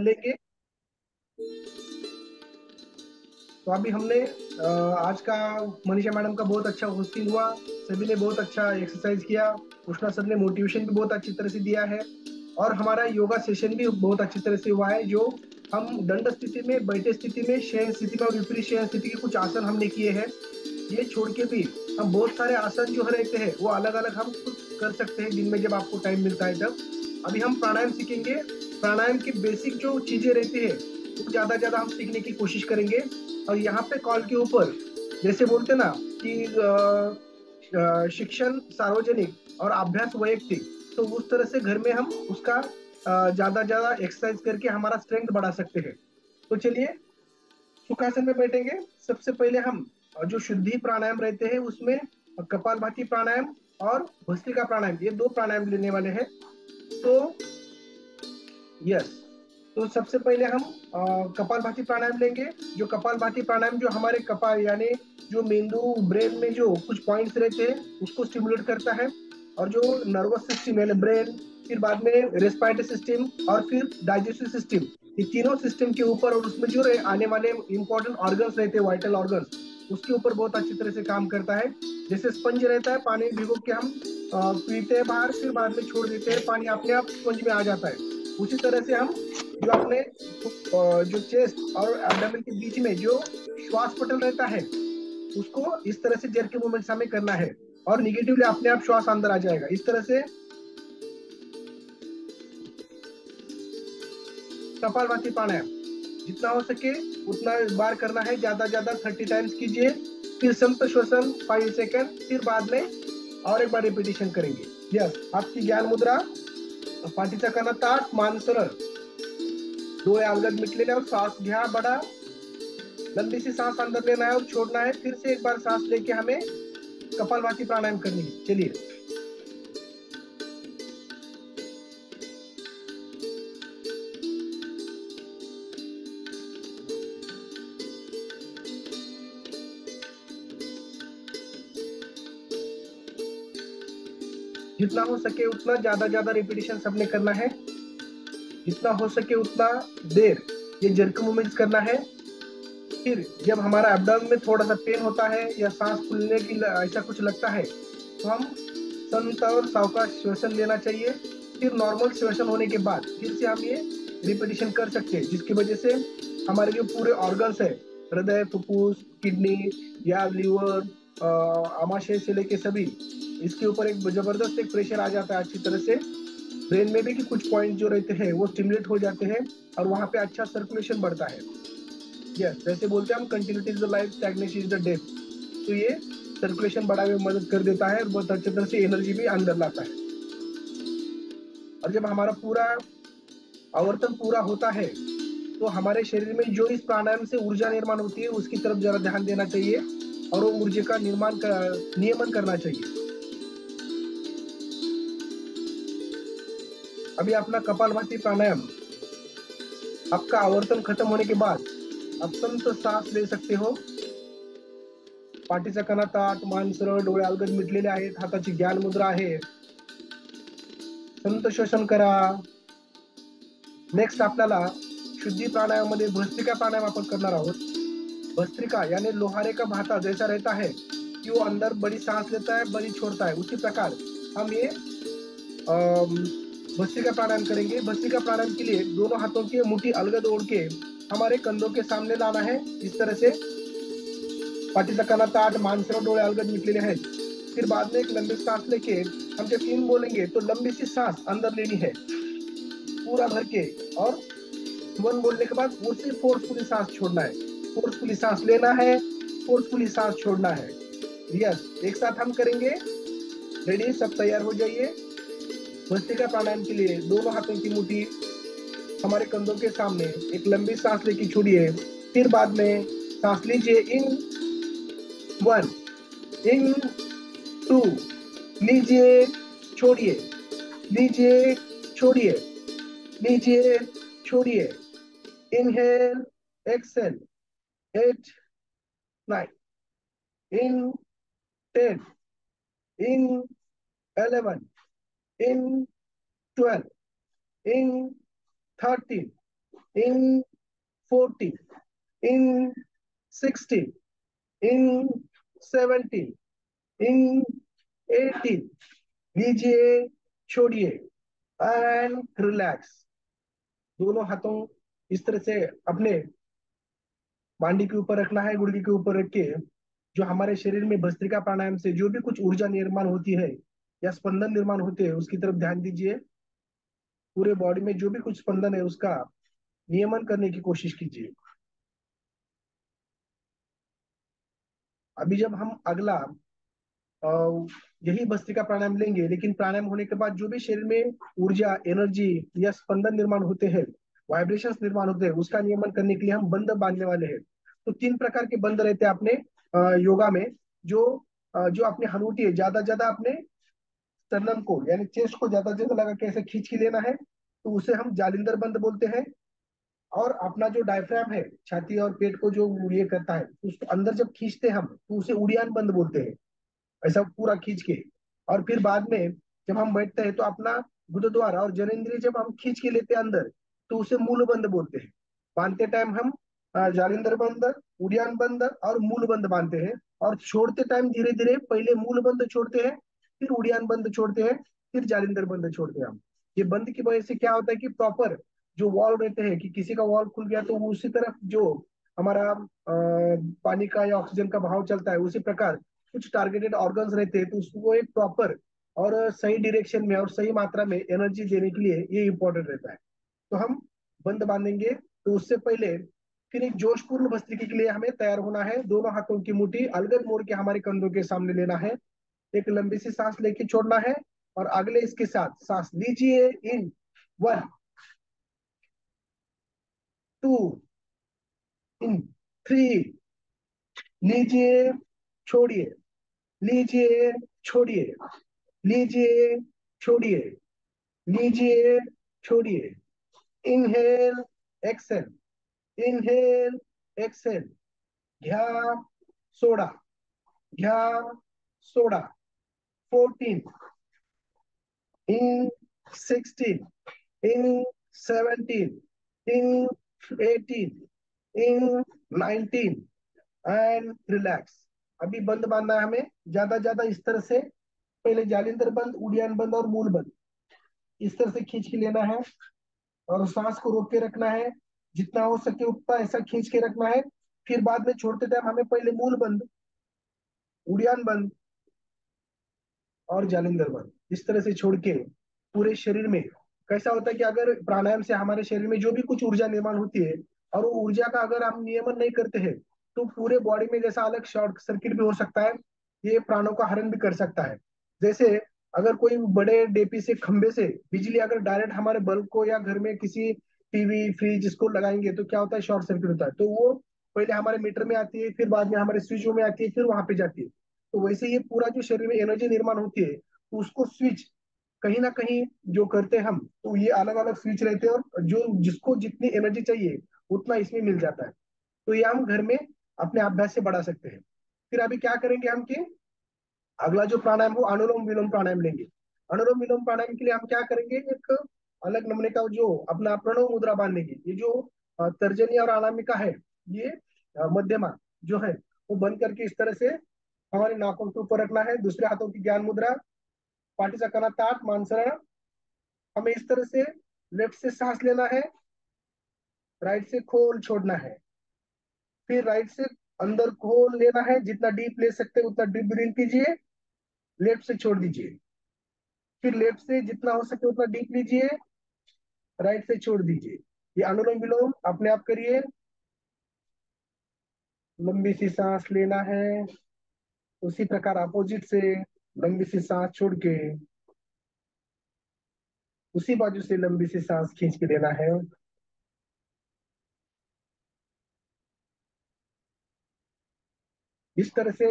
लेंगे। तो अभी हमने आज का मनीषा मैडम का बहुत अच्छा होस्टिंग हुआ, सभी ने बहुत अच्छा एक्सरसाइज किया, उष्णा सर ने मोटिवेशन भी बहुत अच्छी तरह से दिया है, और हमारा योगा सेशन भी बहुत अच्छी तरह से हुआ है। जो हम दंड स्थिति में, बैठे स्थिति में, शयन स्थिति में और विपरीत शयन स्थिति के कुछ आसन हमने किए हैं। ये छोड़ के भी हम बहुत सारे आसन जो रहते हैं वो अलग अलग हम खुद कर सकते हैं दिन में जब आपको टाइम मिलता है तब। अभी हम प्राणायाम सीखेंगे। प्राणायाम की बेसिक जो चीजें रहती है वो ज्यादा ज्यादा हम सीखने की कोशिश करेंगे। और यहाँ पे कॉल के ऊपर जैसे बोलते ना कि शिक्षण सार्वजनिक और अभ्यास वैयक्तिक, तो उस तरह से घर में हम उसका ज्यादा ज्यादा एक्सरसाइज करके हमारा स्ट्रेंथ बढ़ा सकते हैं। तो चलिए सुखासन में बैठेंगे। सबसे पहले हम जो शुद्धि प्राणायाम रहते हैं उसमें कपालभाति प्राणायाम और भस्त्रिका प्राणायाम, ये दो प्राणायाम लेने वाले हैं। तो यस, तो सबसे पहले हम कपालभाति प्राणायाम लेंगे। जो कपालभाति प्राणायाम जो हमारे कपाल यानी जो मेंदु ब्रेन में जो कुछ पॉइंट्स रहते हैं उसको स्टिमुलेट करता है, और जो नर्वस सिस्टम यानी ब्रेन, फिर बाद में रेस्पिरेटरी सिस्टम और फिर डाइजेस्टिव सिस्टम, ये तीनों सिस्टम के ऊपर और उसमें जो आने वाले इंपॉर्टेंट ऑर्गन्स रहते हैं, वाइटल ऑर्गन्स, उसके ऊपर बहुत अच्छी तरह से काम करता है। जैसे स्पंज रहता है, पानी में भिगो के हम पीते हैं बाहर, फिर बाद में छोड़ देते हैं, पानी अपने आप स्पंज में आ जाता है। उसी तरह से हम जो अपने जो चेस्ट और एब्डोमेन के बीच में जो श्वास पटल रहता है उसको इस तरह से जर के मूवमेंट्स हमें करना है, और निगेटिवली अपने आप श्वास अंदर आ जाएगा इस तरह से। कपालभाति प्राणायाम जितना हो सके उतना बार करना है, ज्यादा ज्यादा 30 टाइम्स कीजिए। फिर संत श्वसन 5 सेकेंड, फिर बाद में और एक बार रिपीटेशन करेंगे। यस, आपकी ज्ञान मुद्रा, पाठीचा कणा ताठ, मान सरळ, डोळे अलगद मिटलेले और सांस घ्या बड़ा, लंबी सी सांस अंदर लेना है और छोड़ना है। फिर से एक बार सांस लेके हमें कपालभाति प्राणायाम करनी है। चलिए, जितना हो सके उतना ज्यादा ज्यादा रिपीटेशन सबने करना है, जितना हो सके उतना देर ये जर्क मूवमेंट्स करना है। फिर जब हमारा एब्डोमेन में थोड़ा सा पेन होता है या सांस फूलने की ऐसा कुछ लगता है तो हम संत और सावकाश श्वसन लेना चाहिए। फिर नॉर्मल श्वसन होने के बाद फिर से हम ये रिपीटेशन कर सकते हैं, जिसकी वजह से हमारे जो पूरे ऑर्गन्स है, हृदय, फुफ्फुस, किडनी या लीवर, आमाशय से लेके सभी, इसके ऊपर एक जबरदस्त एक प्रेशर आ जाता है अच्छी तरह से। ब्रेन में भी कि कुछ पॉइंट जो रहते हैं वो स्टिमुलेट हो जाते हैं और वहां पे अच्छा सर्कुलेशन बढ़ता है। यस, जैसे बोलते हैं हम continuity is the life, stagnation is the death. तो ये सर्कुलेशन बढ़ाने में मदद कर देता है और बहुत अच्छी तरह से एनर्जी भी अंदर लाता है। और जब हमारा पूरा आवर्तन पूरा होता है तो हमारे शरीर में जो इस प्राणायाम से ऊर्जा निर्माण होती है उसकी तरफ जरा ध्यान देना चाहिए, और वो ऊर्जा का नियमन करना चाहिए। अभी अपना कपालभाति प्राणायाम, आपका आवर्तन खत्म होने के बाद आप संत सांस ले सकते हो। पाठीचा कणा ताठ, मान सरळ, डोळे अलगद मिटलेले आहेत, हाताची ज्ञान मुद्रा आहे, संत श्वसन करा। नेक्स्ट आपल्याला शुद्धि प्राणायाम मध्ये भस्त्रिका प्राणायाम अपन करना आहोत। भस्त्रिका यानी लोहारे का भाता जैसा रहता है कि वो अंदर बड़ी सांस लेता है, बड़ी छोड़ता है, उसी प्रकार हम ये भस्त्रिका प्राणायाम करेंगे। भस्त्रिका प्राणायाम के लिए दोनों हाथों की मुट्ठी अलगद ओढ़ के हमारे कंधों के सामने लाना है इस तरह से। पाठीचा कणा ताठ, मान सरळ, डोळे अलगद मिटलेले हैं। फिर बाद में एक लंबी सांस लेके हम जब 3 बोलेंगे तो लंबी सी सांस अंदर लेनी है पूरा भर के, और 1 बोलने के बाद उसी फोर्सफुली सांस छोड़ना है। फोर्सफुली सांस लेना है, फोर्सफुली सांस छोड़ना है। यस, एक साथ हम करेंगे। रेडी, सब तैयार हो जाइए। भस्त्रिका प्राणायाम के लिए दोनों हाथों की मुट्ठी हमारे कंधों के सामने, एक लंबी सांस लेके छोड़िए। फिर बाद में सांस लीजिए, इन 1, इन 2, लीजिए, छोड़िए, लीजिए, छोड़िए, लीजिए, छोड़िए। Inhale, exhale, 8, 9, in 10, in 11, in 12, in 13, in 14, in 16, in 17, in 18, लीजिए, छोड़िए एंड रिलैक्स। दोनों हाथों इस तरह से अपने मांडी के ऊपर रखना है, गुड़गी के ऊपर रख के जो हमारे शरीर में भस्त्रिका प्राणायाम से जो भी कुछ ऊर्जा निर्माण होती है या स्पंदन निर्माण होते हैं उसकी तरफ ध्यान दीजिए। पूरे बॉडी में जो भी कुछ स्पंदन है उसका नियमन करने की कोशिश कीजिए। अभी जब हम अगला अ, यही भस्त्रिका प्राणायाम लेंगे, लेकिन प्राणायाम होने के बाद जो भी शरीर में ऊर्जा, एनर्जी या स्पंदन निर्माण होते हैं, वाइब्रेशंस निर्माण होते हैं, उसका नियमन करने के लिए हम बंद बांधने वाले हैं। तो तीन प्रकार के बंद रहते हैं अपने योगा में। जो जो अपने हनूटी है, ज्यादा अपने sternum को यानी चेस्ट को ज्यादा लगा के ऐसे खींच के लेना है, तो उसे हम जालिंदर बंद बोलते हैं। और अपना जो डायफ्राम है, छाती और पेट को जो ये करता है, उसको अंदर जब खींचते हैं हम, तो उसे उड़ियान बंद बोलते हैं, ऐसा पूरा खींच के। और फिर बाद में जब हम बैठते हैं तो अपना गुरुद्वारा और जननेंद्रिय जब हम खींच के लेते हैं अंदर, तो उसे मूल बंद बोलते हैं। बांधते टाइम हम जालिंदर बंद, उड़ियान बंद और मूल बंद बांधते हैं। और छोड़ते टाइम धीरे धीरे पहले मूल बंद छोड़ते हैं, फिर उड़ियान बंद छोड़ते हैं, फिर जालिंदर बंद छोड़ते हैं हम। ये बंद की वजह से क्या होता है कि प्रॉपर जो वॉल रहते हैं, कि किसी का वॉल खुल गया तो वो उसी तरफ जो हमारा पानी का या ऑक्सीजन का बहाव चलता है, उसी प्रकार कुछ टारगेटेड ऑर्गन्स रहते हैं, तो उसको एक प्रॉपर और सही डायरेक्शन में और सही मात्रा में एनर्जी देने के लिए ये इंपॉर्टेंट रहता है। तो हम बंद बांधेंगे, तो उससे पहले फिर एक जोशपूर्ण भस्त्रिका के लिए हमें तैयार होना है। दोनों हाथों की मुट्ठी अलग मोड़ के हमारे कंधों के सामने लेना है। एक लंबी सी सांस लेके छोड़ना है, और अगले इसके साथ सांस लीजिए इन 1, 2, इन 3, लीजिए, छोड़िए, लीजिए, छोड़िए, लीजिए, छोड़िए, लीजिए, छोड़िए। Inhale, exhale, inhale, exhale. घ्या, सोडा, घ्या, सोडा। 14, in 16, in 17, in 18, in 19 and relax. अभी बंद बांधना है हमें, ज्यादा इस तरह से। पहले जालिंदर बंद, उड़ियान बंद और मूल बंद इस तरह से खींच के लेना है, और सांस को रोक के रखना है। जितना हो सके उतना ऐसा खींच के रखना है। फिर बाद में छोड़ते टाइम हमें पहले मूल बंद, उड़ियान बंद और जालिंदर बंद इस तरह से छोड़ के पूरे शरीर में। कैसा होता है कि अगर प्राणायाम से हमारे शरीर में जो भी कुछ ऊर्जा निर्माण होती है, और वो ऊर्जा का अगर हम नियमन नहीं करते हैं, तो पूरे बॉडी में जैसा अलग शॉर्ट सर्किट भी हो सकता है, ये प्राणों का हरण भी कर सकता है। जैसे अगर कोई बड़े डेपी से, खंबे से बिजली अगर डायरेक्ट हमारे बल्ब को या घर में किसी टीवी फ्रिज इसको लगाएंगे, तो क्या होता है, शॉर्ट सर्किट होता है। तो वो पहले हमारे मीटर में आती है, फिर बाद में हमारे स्विचों में आती है, फिर वहां पे जाती है। तो वैसे ये पूरा जो शरीर में एनर्जी निर्माण होती है, तो उसको स्विच कहीं ना कहीं जो करते हैं हम, तो ये अलग अलग स्विच रहते हैं, और जो जिसको जितनी एनर्जी चाहिए उतना इसमें मिल जाता है। तो ये हम घर में अपने अभ्यास से बढ़ा सकते हैं। फिर अभी क्या करेंगे हम कि अगला जो प्राणायाम हो, अनुलोम विलोम प्राणायाम लेंगे। अनुलोम विलोम प्राणायाम के लिए हम क्या करेंगे, एक अलग नमूने का जो अपना प्रणव मुद्रा बांध लेंगे। ये जो तर्जनी और अनामिका है, ये मध्यमा जो है, वो बंद करके इस तरह से हमारे नाकों के ऊपर रखना है। दूसरे हाथों की ज्ञान मुद्रा, पाटीचा कना ताट, मानसरण। हमें इस तरह से लेफ्ट से सांस लेना है, राइट से खोल छोड़ना है। फिर राइट से अंदर खोल लेना है, जितना डीप ले सकते हैं उतना डीप ब्रीथ कीजिए, लेफ्ट से छोड़ दीजिए। फिर लेफ्ट से जितना हो सके उतना डीप लीजिए, राइट से छोड़ दीजिए। ये अनुलोम विलोम अपने आप करिए। लंबी सी सांस लेना है, उसी प्रकार अपोजिट से लंबी सी सांस छोड़ के उसी बाजू से लंबी सी सांस खींच के लेना है। इस तरह से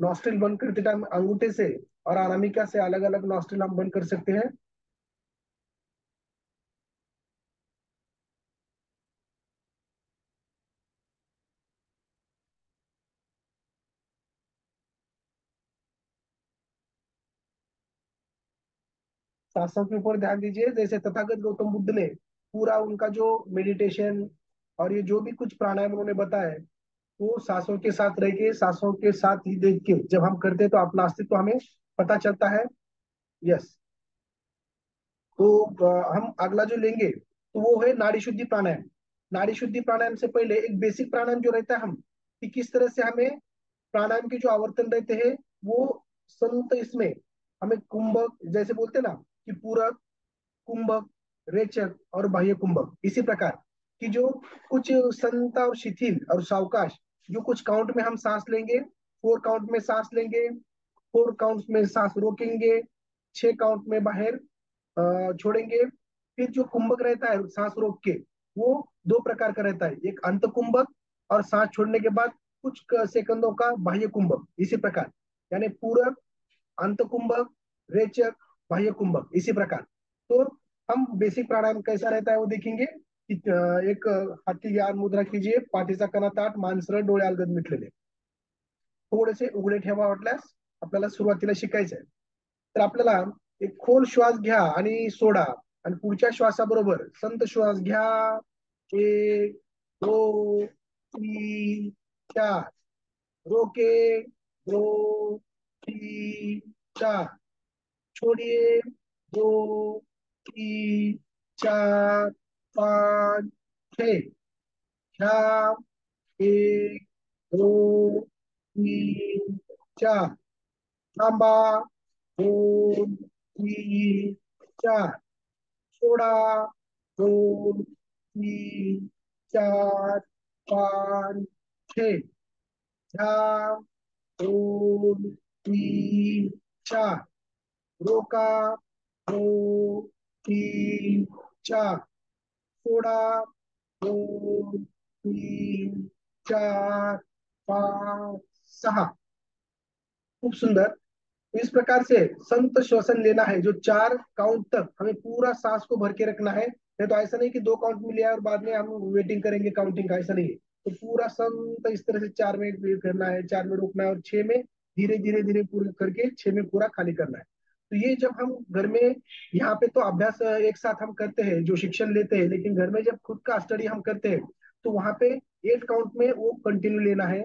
नॉस्ट्रिल बंद करते टाइम अंगूठे से और अनामिका से अलग अलग नॉस्ट्रिल हम बंद कर सकते हैं। सांसों के ऊपर ध्यान दीजिए, जैसे तथागत गौतम बुद्ध ने पूरा उनका जो मेडिटेशन और ये जो भी कुछ प्राणायाम उन्होंने बताया है, वो सांसों के साथ रह के, सांसों के साथ ही देख के जब हम करते हैं तो अपना अस्तित्व हमें पता चलता है। यस। तो हम अगला जो लेंगे तो वो है नाड़ी शुद्धि प्राणायाम। नाड़ी शुद्धि प्राणायाम से पहले एक बेसिक प्राणायाम जो रहता है, हम कि किस तरह से हमें प्राणायाम के जो आवर्तन रहते हैं वो संत इसमें हमें कुंभक जैसे बोलते हैं ना, कि पूरक, कुंभक, रेचक और बाह्य कुंभक, इसी प्रकार की जो कुछ संत और शिथिल और सावकाश, जो कुछ काउंट में हम सांस लेंगे, 4 काउंट में सांस लेंगे, 4 काउंट में सांस रोकेंगे, 6 काउंट में बाहर छोड़ेंगे। फिर जो कुंभक रहता है सांस रोक के, वो 2 प्रकार का रहता है, एक अंत कुंभक और सांस छोड़ने के बाद कुछ सेकंदों का बाह्य कुंभक, इसी प्रकार, यानी पूरक, अंत कुंभक, रेचक, बाह्य कुंभक, इसी प्रकार। तो हम बेसिक प्राणायाम कैसा रहता है वो देखेंगे की एक हाती ज्ञान मुद्रा कीजिए, पाठीचा कणा ताठ, मान सरळ, डोळे अलगद मिटलेले, थोडेसे उघडे ठेवा वाटल्यास आपल्याला सुरुवातीला शिकायचं आहे। तर आपल्याला एक खोल श्वास घ्या आणि सोडा, आणि पुढच्या श्वासाबरोबर संत श्वास घ्या, 1, 2, 3, 4, रोके, 2, 3, 4, छोड़िए, 2, 3, 4, 5, 6, ख्या, 1, 2, 3, 4, थांबा, 2, 3, 4, सोडा, 2, 3, 4, 5, 6, ध्या, 2, 3, 4, रोका, 2, 3, 4, सोडा, 2, 3, 4, 5, 6। खूप सुंदर। तो इस प्रकार से संत श्वसन लेना है, जो 4 काउंट तक हमें पूरा सांस को भर के रखना है। नहीं तो ऐसा नहीं कि 2 काउंट में लिया और बाद में हम वेटिंग करेंगे काउंटिंग का, ऐसा नहीं है। तो पूरा संत इस तरह से 4 में वेट करना है, 4 में रोकना है और 6 में धीरे धीरे धीरे पूरा करके 6 में पूरा खाली करना है। तो ये जब हम घर में, यहाँ पे तो अभ्यास एक साथ हम करते हैं जो शिक्षण लेते हैं, लेकिन घर में जब खुद का स्टडी हम करते हैं तो वहां पे 8 काउंट में वो कंटिन्यू लेना है,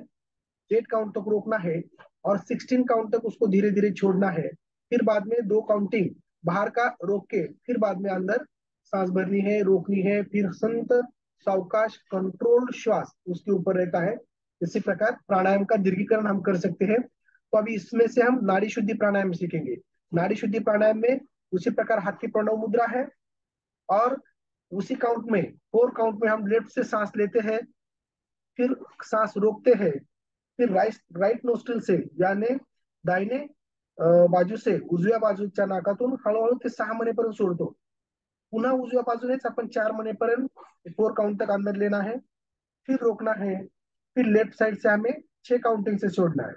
8 काउंट तक रोकना है और 16 काउंट तक उसको धीरे धीरे छोड़ना है। फिर बाद में 2 काउंटिंग बाहर का रोक के फिर बाद में अंदर सांस भरनी है, रोकनी है, फिर संत सावकाश कंट्रोल श्वास उसके ऊपर रहता है। इसी प्रकार प्राणायाम का दीर्घीकरण हम कर सकते हैं। तो अभी इसमें से हम नाड़ी शुद्धि प्राणायाम सीखेंगे। नाड़ी शुद्धि प्राणायाम में उसी प्रकार हाथ की प्रणव मुद्रा है, और उसी काउंट में 4 काउंट में हम लेफ्ट से सांस लेते हैं, फिर सांस रोकते हैं, फिर राइट राइट नोस्ट्रिल से यानी दाहिने बाजू से उजव्या बाजूच्या नाकातून हळूहळू ते 6 महिनेपर्यंत सोडतो। पुन्हा उजव्या बाजूनेच आपण 4 महिनेपर्यंत 4 काउंट तक अंदर लेना है, फिर रोकना है, फिर लेफ्ट साइड से हमें 6 काउंटिंग से छोड़ना है।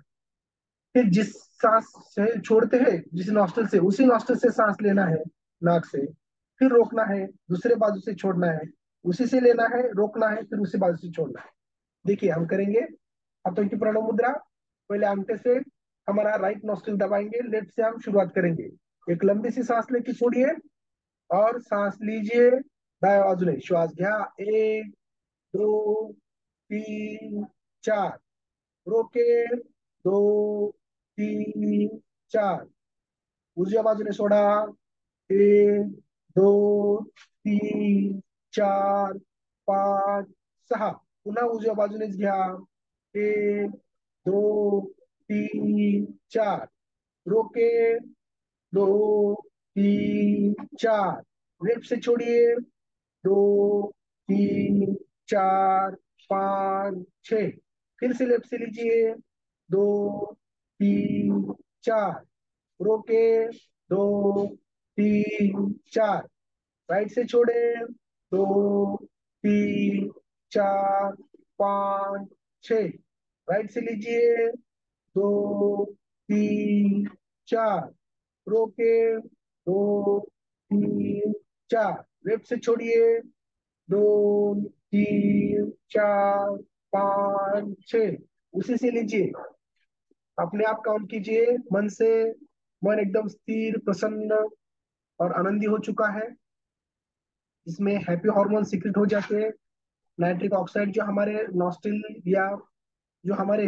फिर जिस सांस से छोड़ते हैं जिस नॉस्ट्रिल से, उसी नॉस्ट्रिल से सांस लेना है, नाक से, फिर रोकना है, दूसरे बाजू से छोड़ना है, उसी से लेना है, रोकना है, फिर उसी बाजू से छोड़ना है। देखिए हम करेंगे। हाथों की प्रणव मुद्रा, पहले अंगूठे से हमारा राइट नोस्ट्रिल दबाएंगे, लेफ्ट से हम शुरुआत करेंगे। एक लंबी सी सांस लेके छोड़िए और सांस लीजिए, दाया बाजूने श्वास घ्या, 1, 2, 3, 4, रोके, 2, 3, 4, उजव्या बाजूने सोडा, 1, 2, 3, 4, 5, 6, पुन्हा उजव्या बाजूनेच घ्या, 1, 2, 3, 4, रोके, 2, 3, 4, लेफ्ट से छोड़िए, 2, 3, 4, 5, 6, फिर से लेफ्ट से लीजिए, 2, 3, 4, रोके, 2, 3, 4, राइट से छोड़े, 2, 3, 4, 5, 6, राइट से लीजिए, 2, 3, 4, रोके, 2, 3, 4, लेफ्ट से छोड़िए, 2, 3, 4, 5, 6, उसी से लीजिए। अपने आप काउंट कीजिए मन से। मन एकदम स्थिर, प्रसन्न और आनंदी हो चुका है। इसमें हैप्पी हार्मोन सीक्रेट हो जाते हैं। नाइट्रिक ऑक्साइड जो हमारे नॉस्ट्रिल या जो हमारे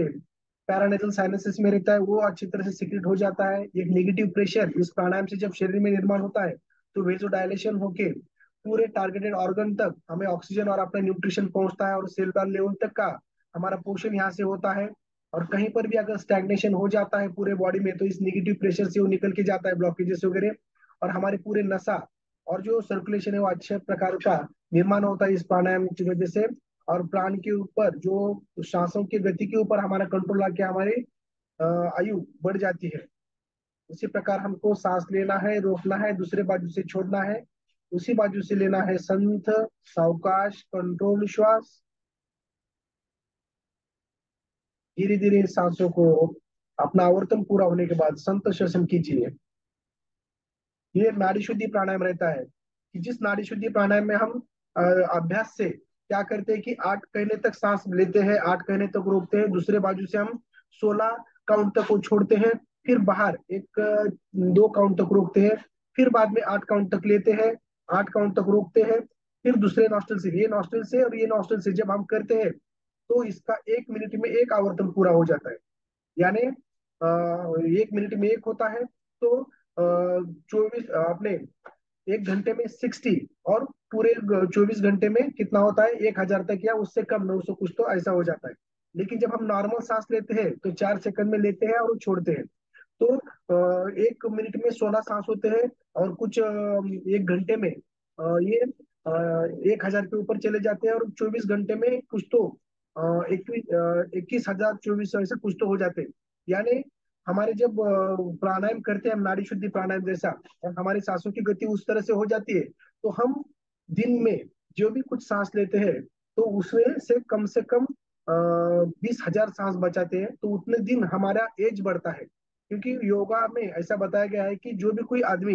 पैरानेजल साइनसेस में रहता है वो अच्छी तरह से सीक्रेट हो जाता है। एक नेगेटिव प्रेशर इस प्राणायाम से जब शरीर में निर्माण होता है तो वेजो डायलेशन होके पूरे टारगेटेड ऑर्गन तक हमें ऑक्सीजन और अपना न्यूट्रिशन पहुंचता है, और सेलुलर लेवल तक का हमारा पोषण यहाँ से होता है। और कहीं पर भी अगर स्टैग्नेशन हो जाता है पूरे बॉडी में तो इस नेगेटिव प्रेशर से वो निकल के जाता है, ब्लॉकेजेस वगैरह, और हमारे पूरे नसा और जो सर्कुलेशन है वो अच्छे प्रकार का निर्माण होता है इस प्राणायाम की वजह से। और प्राण के ऊपर जो सांसों की गति के ऊपर हमारा कंट्रोल आके हमारी आयु बढ़ जाती है। उसी प्रकार हमको सांस लेना है, रोकना है, दूसरे बाजू से छोड़ना है, उसी बाजू से लेना है। संथ, सावकाश, कंट्रोल श्वास, धीरे धीरे इन सांसों को अपना आवर्तन पूरा होने के बाद संत श्वसन कीजिए। ये नाड़ी शुद्धि प्राणायाम रहता है कि जिस नाड़ी शुद्धि प्राणायाम में हम अ, अभ्यास से क्या करते हैं कि 8 कहने तक सांस लेते हैं, 8 कहने तक रोकते हैं, दूसरे बाजू से हम 16 काउंट तक को छोड़ते हैं, फिर बाहर 2 काउंट तक रोकते हैं, फिर बाद में 8 काउंट तक लेते हैं, 8 काउंट तक रोकते हैं, फिर दूसरे नॉस्टल से, ये नॉस्टल से और ये नॉस्टल से जब हम करते हैं तो इसका 1 मिनट में एक आवर्तन पूरा हो जाता है। यानी 1 मिनट में एक होता है तो 24 अपने 1 घंटे में 60, और पूरे 24 घंटे में कितना होता है 1,000 तक या उससे कम 900 कुछ तो ऐसा हो जाता है। लेकिन जब हम नॉर्मल सांस लेते हैं तो 4 सेकंड में लेते हैं और छोड़ते हैं। तो 1 मिनट में 16 सांस होते हैं, और कुछ 1 घंटे में ये 1,000 के ऊपर चले जाते हैं, और 24 घंटे में कुछ तो 21,000 2400 ऐसे कुछ तो हो जाते हैं। यानी हमारे जब प्राणायाम करते हैं हम नाड़ी शुद्धि प्राणायाम जैसा, और हमारी सांसों की गति उस तरह से हो जाती है तो हम दिन में जो भी कुछ सांस लेते हैं तो उसमें से कम 20,000 सांस बचाते हैं, तो उतने दिन हमारा एज बढ़ता है। क्योंकि योगा में ऐसा बताया गया है कि जो भी कोई आदमी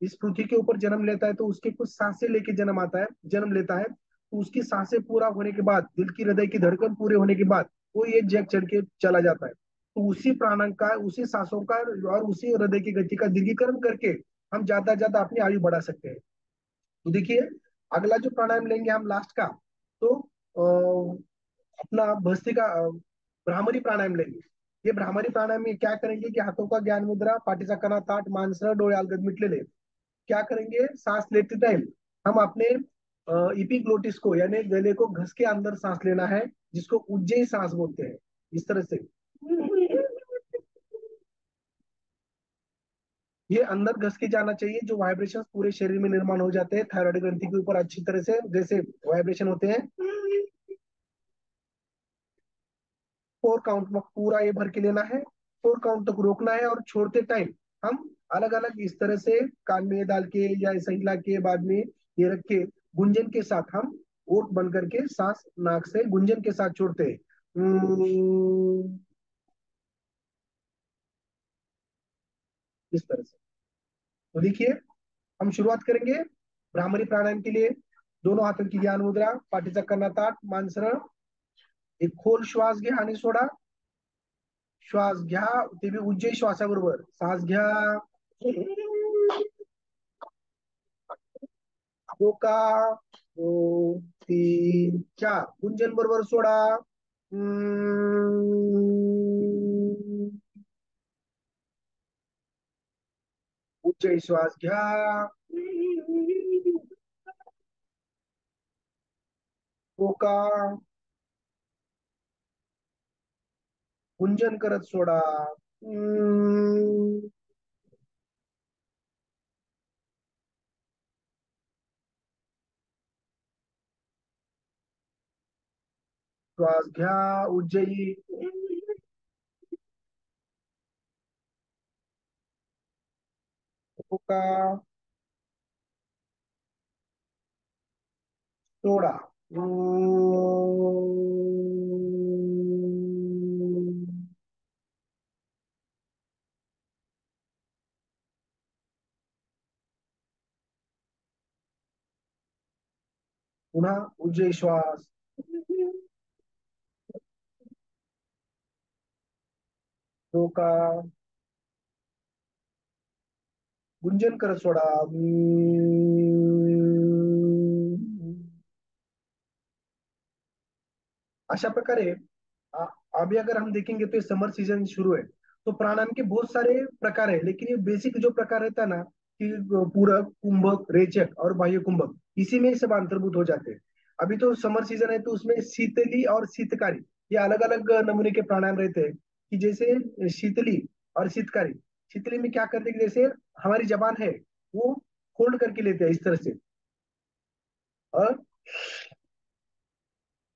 इस पृथ्वी के ऊपर जन्म लेता है तो उसके कुछ सांसें लेके जन्म लेता है, तो उसकी सांसें पूरा होने के बाद, दिल की हृदय की धड़कन पूरे होने के बाद वो ये जग चढ़ के चला जाता है। तो उसी प्राणायाम का, उसी सांसों का और उसी हृदय की गति का दीर्घीकरण करके हम ज्यादा ज्यादा अपनी आयु बढ़ा सकते हैं। तो देखिए, अगला जो प्राणायाम लेंगे हम लास्ट का, तो अपना भस्त्रिका भ्रामरी प्राणायाम लेंगे। ये भ्रामरी प्राणायाम में क्या करेंगे कि हाथों का ज्ञान मुद्रा, पाठीचा कणा ताठ, मानसर डोळे अलगद मिटलेले। क्या करेंगे, सांस लेते टाइम हम अपने इपिग्लोटिस को यानी गले को घस के अंदर सांस लेना है, जिसको उज्जयी सांस बोलते हैं। इस तरह से ये अंदर घस के जाना चाहिए, जो वाइब्रेशन पूरे शरीर में निर्माण हो जाते हैं थायराइड ग्रंथि के ऊपर अच्छी तरह से जैसे वाइब्रेशन होते हैं। 4 काउंट में पूरा ये भर के लेना है, 4 काउंट तक रोकना है, और छोड़ते टाइम हम अलग अलग इस तरह से कान में डाल के या ऐसा हिला के बाद में ये रख के गुंजन के साथ हम ओठ बंद करके सांस नाक से गुंजन के साथ छोड़ते हैं। इस तरह से। तो देखिए, हम शुरुआत करेंगे भ्रामरी प्राणायाम के लिए। दोनों हाथों की ज्ञान मुद्रा, पाठीचा कणा ताठ, मान सरळ, एक खोल श्वास घ्या आणि सोडा। श्वास घ्या, ते बी उज्जयी श्वासाबरोबर श्वास घ्या, धोका, 2, 3, 4 गुंजन बरोबर सोडा। उज्जयी श्वास घ्या, धोका, गुंजन करत सोडा। श्वास घ्या, उज्जयी, धोका, सोडा। पुन्हा उज्जयी श्वास, धोका, गुंजन करत सोडा। अशा प्रकारे अ- अभी अगर हम देखेंगे तो समर सीजन शुरू है, तो प्राणायाम के बहुत सारे प्रकार है, लेकिन ये बेसिक जो प्रकार रहता है ना कि पूरक, कुंभक, रेचक और बाह्य कुंभक, इसी में सब अंतर्भूत हो जाते हैं। अभी तो समर सीजन है, तो उसमें शीतली और शीतकारी, ये अलग अलग नमूने के प्राणायाम रहते हैं। कि जैसे शीतली और शीतकारी, शीतली में क्या करते हैं कि जैसे हमारी जबान है वो होल्ड करके लेते हैं इस तरह से, और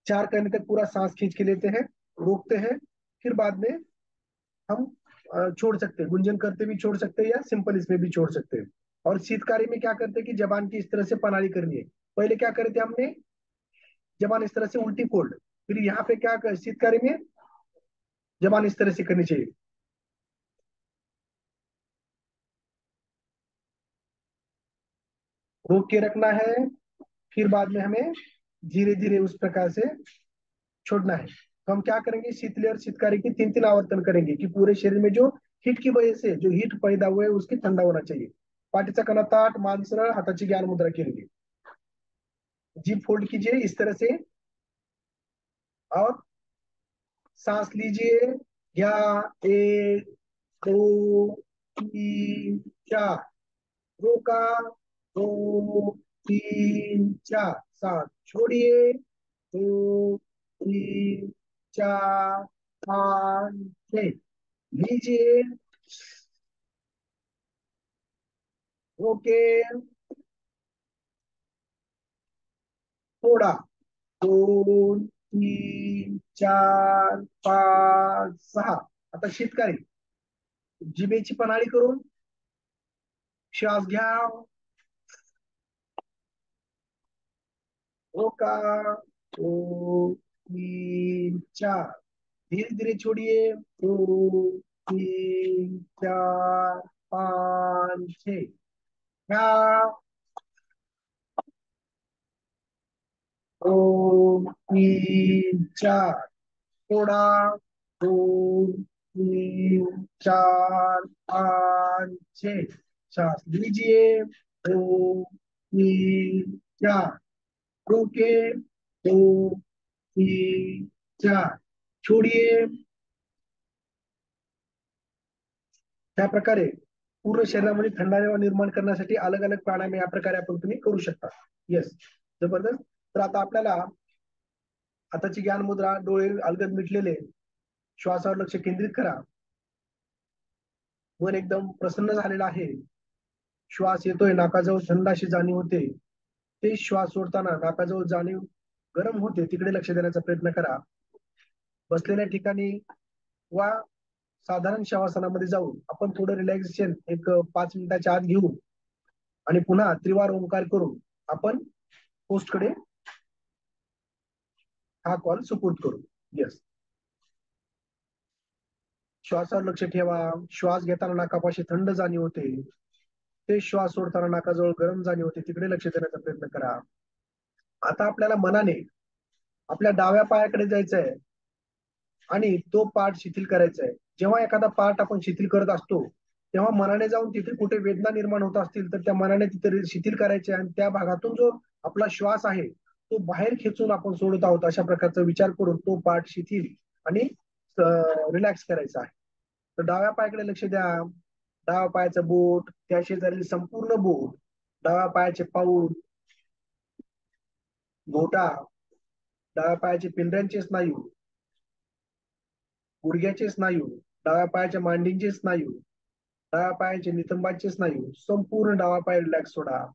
4 करने तक पूरा सांस खींच के लेते हैं, रोकते हैं, फिर बाद में हम छोड़ सकते हैं, गुंजन करते भी छोड़ सकते हैं या सिंपल इसमें भी छोड़ सकते हैं। और शीतकारी में क्या करते हैं कि जबान की इस तरह से पनाली करनी है। पहले क्या करे थे हमने, जबान इस तरह से उल्टी फोल्ड, फिर यहाँ पे क्या शीतकारी में जबान इस तरह से करनी चाहिए, रोक के रखना है, फिर बाद में हमें धीरे धीरे उस प्रकार से छोड़ना है। तो हम क्या करेंगे, शीतली और शीतकारी की 3 3 आवर्तन करेंगे कि पूरे शरीर में जो हीट की वजह से जो हीट पैदा हुआ है उसकी ठंडा होना चाहिए। पाठीचा कणा ताठ, मान सरळ, हाताची ज्ञान मुद्रा केली, जीभ फोल्ड कीजिए इस तरह से, और सांस लीजिए। या, एक, दो, तीन, चार, रोका, दो, तीन, चार, सांस छोड़िए, दो, तीन, चार, पाँच, छह, लीजिए, रोके, थोड़ा, 2 3 4 5 6, आता शीतकारी, जिभेची पन्हाळी करून श्वास घ्या, रोका, 2 3 4, धीरे धीरे छोड़िए, 2 3 4 5 6, घ्या, 2 3 4, थोड़ा, 2 3 4 5 6, सांस लीजिए, 2 3 4, रोके, 2 3 4, छोड़िए। त्या प्रकारे पूर्ण शरीरामध्ये थंडावा निर्माण करण्यासाठी अलग अलग प्राणायाम या प्रकारे आपण तुम्ही करू शकता. येस, जबरदस्त. तर आता आपल्याला हाताची ज्ञान मुद्रा, डोळे अलगद मिटलेले, श्वासावर लक्ष केंद्रित करा. मन एकदम प्रसन्न झालेलं आहे. श्वास येतोय, नाकाजवळ थंड अशी जाणीव होते. ते श्वास सोडताना नाकाजवळ जाणीव गरम होते, तिकडे लक्ष देण्याचा प्रयत्न करा. बसलेल्या ठिकाणी वा साधारण शवासनामध्ये जाऊन आपण थोडं रिलॅक्सेशन एक 5 मिनिटाच्या आत घेऊ, आणि पुन्हा त्रिवार ओंकार करून आपण पोस्टकडे हा कॉल सुपूर्द करू. येस, श्वासावर लक्ष ठेवा. श्वास घेताना नाकापाशी थंड जाणीव होते, ते श्वास सोडताना नाकाजवळ गरम जाणीव होते, तिकडे लक्ष देण्याचा प्रयत्न करा. आता आपल्याला मनाने आपल्या डाव्या पायाकडे जायचं आहे आणि तो पार्ट शिथिल करायचा आहे. जेव्हा एखादा पार्ट आपण शिथिल करत असतो, तेव्हा मनाने जाऊन तिथे कुठे वेदना निर्माण होत असतील तर त्या मनाने तिथे शिथिल करायचे, आणि त्या भागातून जो आपला श्वास आहे तो बाहेर खेचून आपण सोडत आहोत, अशा प्रकारचा विचार करून तो पार्ट शिथिल आणि रिलॅक्स करायचा आहे. तर डाव्या पायाकडे लक्ष द्या. डाव्या पायाचं बोट, त्या शेजारील संपूर्ण बोट, डाव्या पायाचे पाऊल, घोटा, डाव्या पायाचे पिंड्यांचे स्नायू, गुडघ्याचे स्नायू, डाव्या पायाच्या मांडीचे स्नायू, डाव्या पायाचे नितंबाचे स्नायू, संपूर्ण डावा पाय रिलॅक्स सोडा.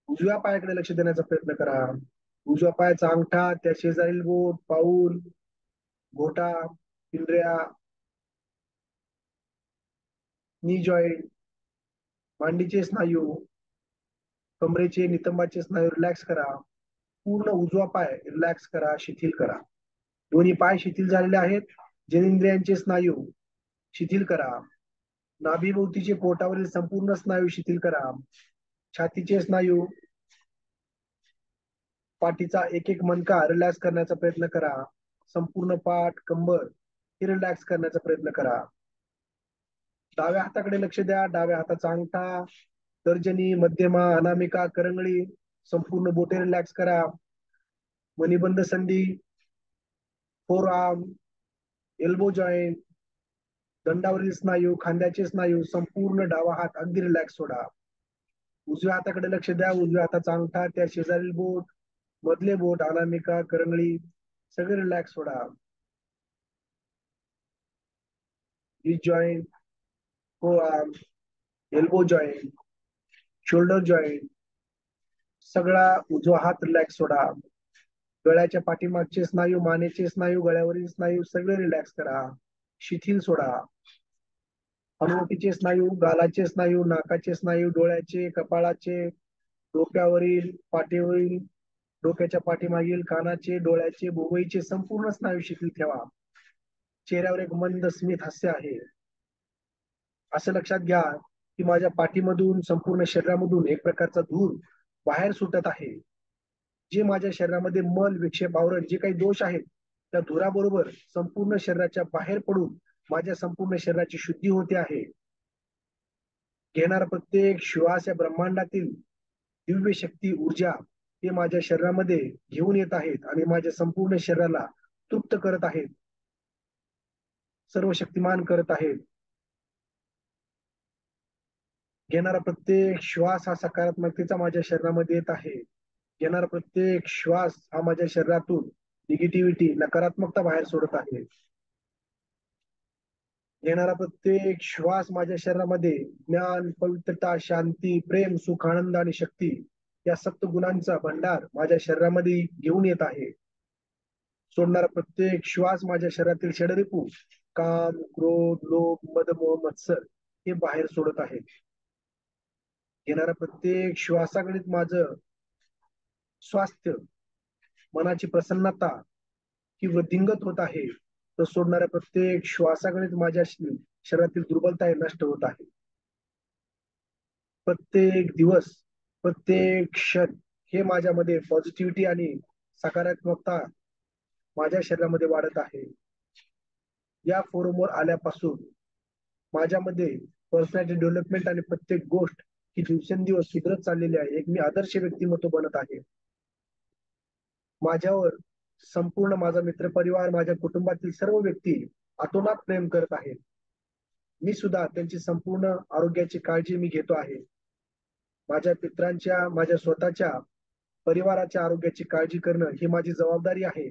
उजव्या पायाकडे लक्ष देण्याचा प्रयत्न करा. उजव्या पायाचा अंगठा, त्या शेजारील बोट, पाऊल, घोटा, पिंढऱ्या, नी जॉईंट, मांडीचे स्नायू, कमरेचे, नितंबाचे स्नायू रिलॅक्स करा. पूर्ण उजवा पाय रिलॅक्स करा, शिथिल करा. दोन्ही पाय शिथिल झालेले आहेत. जननेंद्रियांचे स्नायू शिथिल करा. नाभीभोवतीचे पोटावरील संपूर्ण स्नायू शिथिल करा. छातीचे स्नायू, पाठीचा एक एक मणका रिलॅक्स करण्याचा प्रयत्न करा. संपूर्ण पाठ, कंबर हे रिलॅक्स करण्याचा प्रयत्न करा. डाव्या हाताकडे लक्ष द्या. डाव्या हाताचा अंगठा, तर्जनी, मध्यमा, अनामिका, करंगळी, संपूर्ण बोटे रिलॅक्स करा. मणिबंध संधी, फोर आर्म, एल्बो जॉईंट, दंडावरील स्नायू, खांद्याचे स्नायू, संपूर्ण डावा हात अगदी रिलॅक्स सोडा. उजव्या हाताकडे लक्ष द्या. उजव्या हाताचा अंगठा, त्या शेजारील बोट, मधले बोट, अनामिका, करंगळी सगळे relax soda. Rich joint, four arm, elbow joint, shoulder joint, सगळा उजवा हात रिलॅक्स सोडा. गळ्याच्या पाठीमागचे स्नायू, मानेचे स्नायू, गळ्यावरील स्नायू सगळे रिलॅक्स करा. शिथिल सोडा. हनुवटीचे स्नायू, गालाचे स्नायू, नाकाचे स्नायू, डोळ्याचे, कपाळाचे, डोक्यावरील, पाठीवरील, डोक्याच्या पाठीमागील, कानाचे, डोळ्याचे, भोवईचे संपूर्ण स्नायू शिथिल ठेवा. चेहऱ्यावर एक मंद स्मित हास्य आहे. असं लक्षात घ्या की माझ्या पाठीमधून, संपूर्ण शरीरामधून एक प्रकारचा धूर बाहेर सुटत आहे. जे माझ्या शरीरामध्ये मल, विक्षेप, आवरण जे काही दोष आहेत त्या धुराबरोबर संपूर्ण शरीराच्या बाहेर पडून माझ्या संपूर्ण शरीराची शुद्धी होते आहे. घेणारा प्रत्येक श्वास या ब्रह्मांडातील दिव्य शक्ती, ऊर्जा हे माझ्या शरीरामध्ये घेऊन येत आहेत आणि माझ्या संपूर्ण शरीराला तृप्त करत आहेत, सर्व शक्तिमान करत आहेत. घेणारा प्रत्येक श्वास हा सकारात्मकतेचा माझ्या शरीरामध्ये येत आहे. घेणारा प्रत्येक श्वास हा माझ्या शरीरातून निगेटिव्हिटी, नकारात्मकता बाहेर सोडत आहे. येणारा प्रत्येक श्वास माझ्या शरीरामध्ये ज्ञान, पवित्रता, शांती, प्रेम, सुख, आनंद आणि शक्ती या सप्तगुणांचा भंडार माझ्या शरीरामध्ये घेऊन येत आहे. सोडणारा प्रत्येक श्वास माझ्या शरीरातील षडरिपू, काम, क्रोध, लोभ, मद, मोह, मत्सर हे बाहेर सोडत आहे. येणारा प्रत्येक श्वासागणित माझं स्वास्थ्य, मनाची प्रसन्नता ही वृद्धिंगत होत आहे. तर सोडणाऱ्या प्रत्येक श्वासागणित माझ्या शरीरातील दुर्बलता नष्ट होत आहे. प्रत्येक दिवस, प्रत्येक क्षण हे माझ्यामध्ये पॉझिटिव्हिटी आणि सकारात्मकता माझ्या शरीरामध्ये वाढत आहे. या फोरमवर आल्यापासून माझ्यामध्ये पर्सनॅलिटी डेव्हलपमेंट आणि प्रत्येक गोष्ट ही दिवसेंदिवस सुधरत चाललेली आहे. एक मी आदर्श व्यक्तिमत्व बनत आहे. माझ्यावर संपूर्ण माझा मित्रपरिवार, माझ्या कुटुंबातील सर्व व्यक्ती अतोनात प्रेम करत आहेत. मी सुद्धा त्यांची संपूर्ण आरोग्याची काळजी मी घेतो आहे. माझ्या मित्रांच्या, माझ्या स्वतःच्या परिवाराच्या आरोग्याची काळजी करणं ही माझी जबाबदारी आहे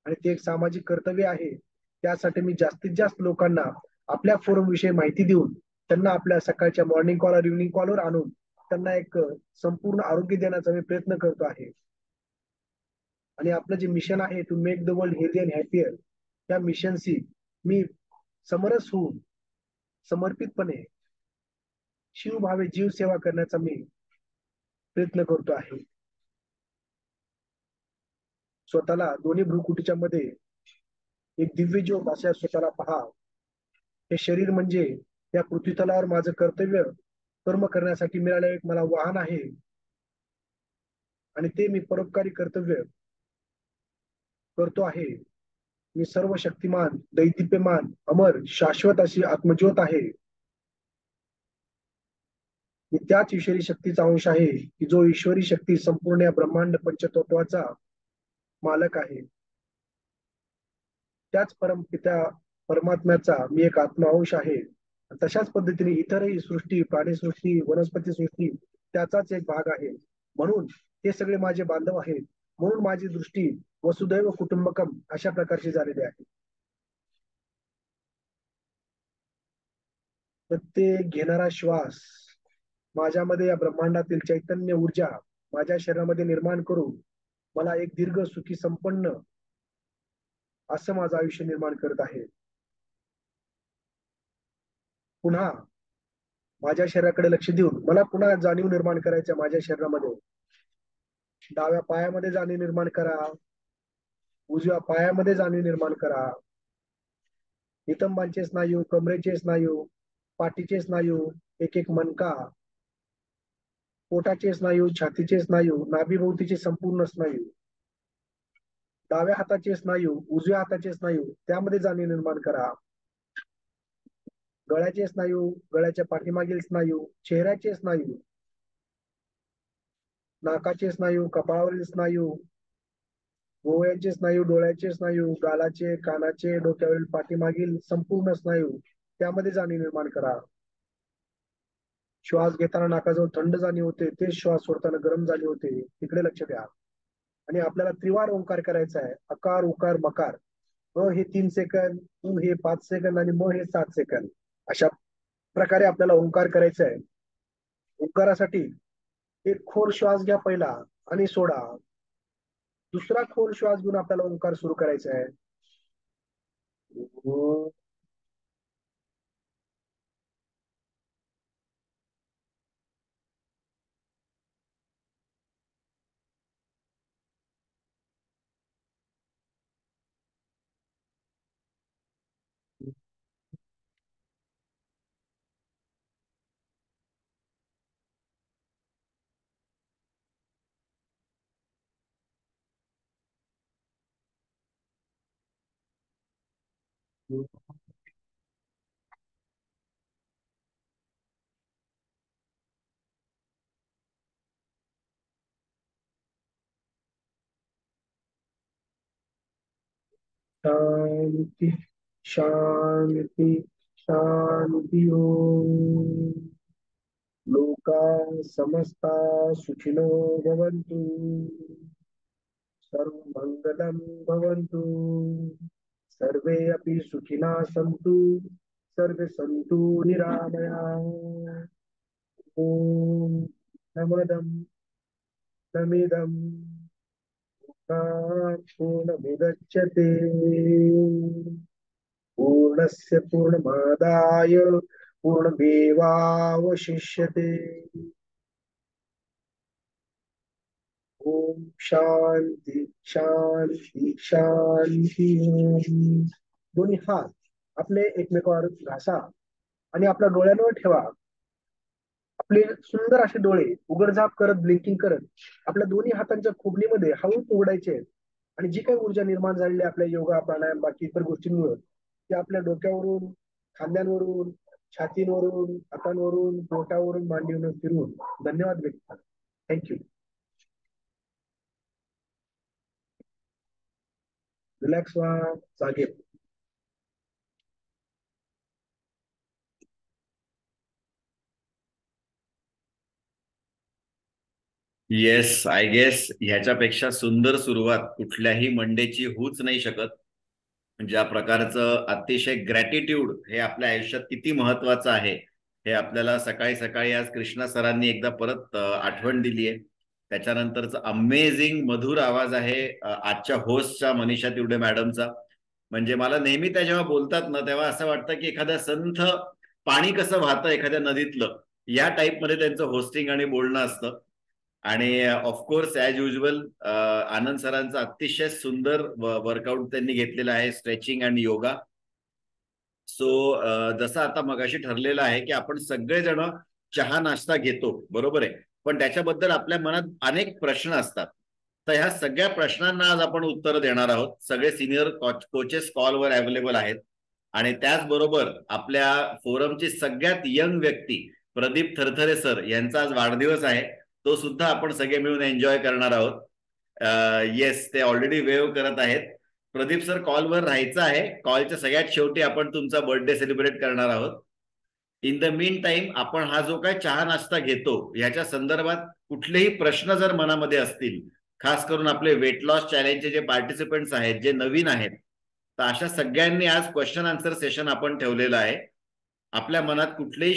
आणि ते एक सामाजिक कर्तव्य आहे. त्यासाठी मी जास्तीत जास्त लोकांना आपल्या फोरम विषयी माहिती देऊन त्यांना आपल्या सकाळच्या मॉर्निंग कॉल और इव्हनिंग कॉलवर आणून त्यांना एक संपूर्ण आरोग्य देण्याचा मी प्रयत्न करतो आहे. आणि आपलं जे मिशन आहे to make the world healthy and happier, त्या मिशनशी मी समरस होऊन समर्पितपणे शिवभावे जीव सेवा करण्याचा मी प्रयत्न करतो आहे. स्वतःला दोन्ही भ्रुकुटीच्या मध्ये एक दिव्य ज्योत अशा स्वतःला पहा. हे शरीर म्हणजे या पृथ्वीतलावर माझं कर्तव्य कर्म करण्यासाठी मिळालेलं एक मला वाहन आहे आणि ते मी परोपकारी कर्तव्य करतो आहे. मी सर्व शक्तिमान, दैदिप्यमान, अमर, शाश्वत अशी आत्मज्योत आहे. मी त्याच ईश्वरी शक्तीचा अंश आहे की जो ईश्वरी शक्ती संपूर्ण या ब्रह्मांड पंचतत्वाचा मालक आहे. त्याच परमपित्या परमात्म्याचा मी एक आत्मांश आहे. तशाच पद्धतीने इतरही सृष्टी, प्राणीसृष्टी, वनस्पती सृष्टी त्याचाच एक भाग आहे. म्हणून हे सगळे माझे बांधव आहेत. म्हणून माझी दृष्टी वसुदैव कुटुंबकम अशा प्रकारची झालेली आहे. प्रत्येक घेणारा श्वास माझ्यामध्ये या ब्रह्मांडातील चैतन्य ऊर्जा माझ्या शरीरामध्ये निर्माण करून मला एक दीर्घ, सुखी, संपन्न असं माझं आयुष्य निर्माण करत आहे. पुन्हा माझ्या शरीराकडे लक्ष देऊन मला पुन्हा जाणीव निर्माण करायच्या माझ्या शरीरामध्ये. डाव्या पायामध्ये जाणीव निर्माण करा, उजव्या पायामध्ये जाणीव निर्माण करा. नितंबांचे स्नायू, कमरेचे स्नायू, पाठीचे स्नायू, एक एक मणका, पोटाचे स्नायू, छातीचे स्नायू, नाभीभोवतीचे संपूर्ण स्नायू, डाव्या हाताचे स्नायू, उजव्या हाताचे स्नायू त्यामध्ये जाणीव निर्माण करा. गळ्याचे स्नायू, गळ्याच्या पाठीमागील स्नायू, चेहऱ्याचे स्नायू, नाकाचे स्नायू, कपाळावरील स्नायू, भोवयाचे स्नायू, डोळ्याचे स्नायू, गालाचे, कानाचे, डोक्यावरील पाठीमागील संपूर्ण स्नायू त्यामध्ये जाणीव निर्माण करा. श्वास घेताना नाकाजवळ थंड जाणीव होते, तेच श्वास सोडताना गरम जाणीव होते, तिकडे लक्ष द्या. आणि आपल्याला त्रिवार ओंकार करायचा आहे. अकार, उकार, मकार. अ हे 3 सेकंद, उ हे 5 सेकंद आणि म हे 7 सेकंद. अशा प्रकारे आपल्याला ओंकार करायचा आहे. ओंकारासाठी एक खोल श्वास घ्या पहिला आणि सोडा. दुसरा खोल श्वास घेऊन आपल्याला ओंकार सुरू करायचा आहे. शांती, शांती, शांती. ओम. लोका समस्ता सुखिनो भवन्तु. सर्वमङ्गलं भवन्तु. सर्वे अपि सुखिनः सन्तु. सर्वे सन्तु निरामयाः. ॐ नमदं नमिदं पूर्णमुदच्यते पूर्णस्य पूर्णमादाय पूर्णमेवावशिष्यते. ओम शांती, शांती, शांती. ओम. दोन्ही हात आपले एकमेकावर घासा आणि आपल्या डोळ्यांवर ठेवा. आपले सुंदर असे डोळे उघडझाप करत, ब्लिंकिंग करत आपल्या दोन्ही हातांच्या खोबणीमध्ये हळूच उघडायचे आहेत. आणि जी काही ऊर्जा निर्माण झालेली आहे आपल्या योगा, प्राणायाम, बाकी इतर गोष्टींमुळे ती आपल्या डोक्यावरून, खांद्यांवरून, छातीवरून, हातांवरून, पोटावरून, मांडीवरून फिरून धन्यवाद व्यक्त करा. थँक्यू. रिलॅक्स व्हा, जागे. येस, आय गेस ह्याच्यापेक्षा सुंदर सुरुवात कुठल्याही मंडेची होऊच नाही शकत. ज्या प्रकारचं अतिशय ग्रॅटिट्यूड हे आपल्या आयुष्यात किती महत्वाचं आहे हे आपल्याला सकाळी सकाळी आज कृष्णा सरांनी एकदा परत आठवण दिली आहे. त्याच्यानंतरचा अमेझिंग मधुर आवाज आहे आजच्या होस्टच्या मनीषा तिवडे मॅडमचा. म्हणजे मला नेहमी त्या जेव्हा बोलतात ना तेव्हा असं वाटतं की एखाद्या संथ पाणी कसं वाहतं एखाद्या नदीतलं, या टाईपमध्ये त्यांचं होस्टिंग आणि बोलणं असतं. आणि ऑफकोर्स ॲज युजल आनंद सरांचा अतिशय सुंदर वर्कआउट त्यांनी घेतलेला आहे, स्ट्रेचिंग अँड योगा. सो जसं आता मगाशी ठरलेलं आहे की आपण सगळेजण चहा नाश्ता घेतो, बरोबर आहे, पण त्याच्याबद्दल आपल्या मनात अनेक प्रश्न असतात. तर ह्या सगळ्या प्रश्नांना आज आपण उत्तर देणार आहोत. सगळे सिनियर कोचेस कॉलवर अवेलेबल आहेत. आणि त्याचबरोबर आपल्या फोरमची सगळ्यात यंग व्यक्ती प्रदीप थरथरे सर यांचा आज वाढदिवस आहे. तो सुद्धा आपण सगळे मिळून एन्जॉय करणार आहोत. येस, ते ऑलरेडी वेव करत आहेत. प्रदीप सर कॉलवर राहायचं आहे. कॉलच्या सगळ्यात शेवटी आपण तुमचा बर्थडे सेलिब्रेट करणार आहोत. इन द मीन टाइम आपण हा जो काय चहा नाश्ता घेतो याच्या संदर्भात कुठलेही प्रश्न जर मनामध्ये असतील, खास करून आपले वेट लॉस चॅलेंजचे जे पार्टिसिपेंट्स आहेत, जे नवीन आहेत, तर अशा सगळ्यांनी आज क्वेश्चन आन्सर सेशन आपण ठेवलेलं आहे. आपल्या मनात कुठलेही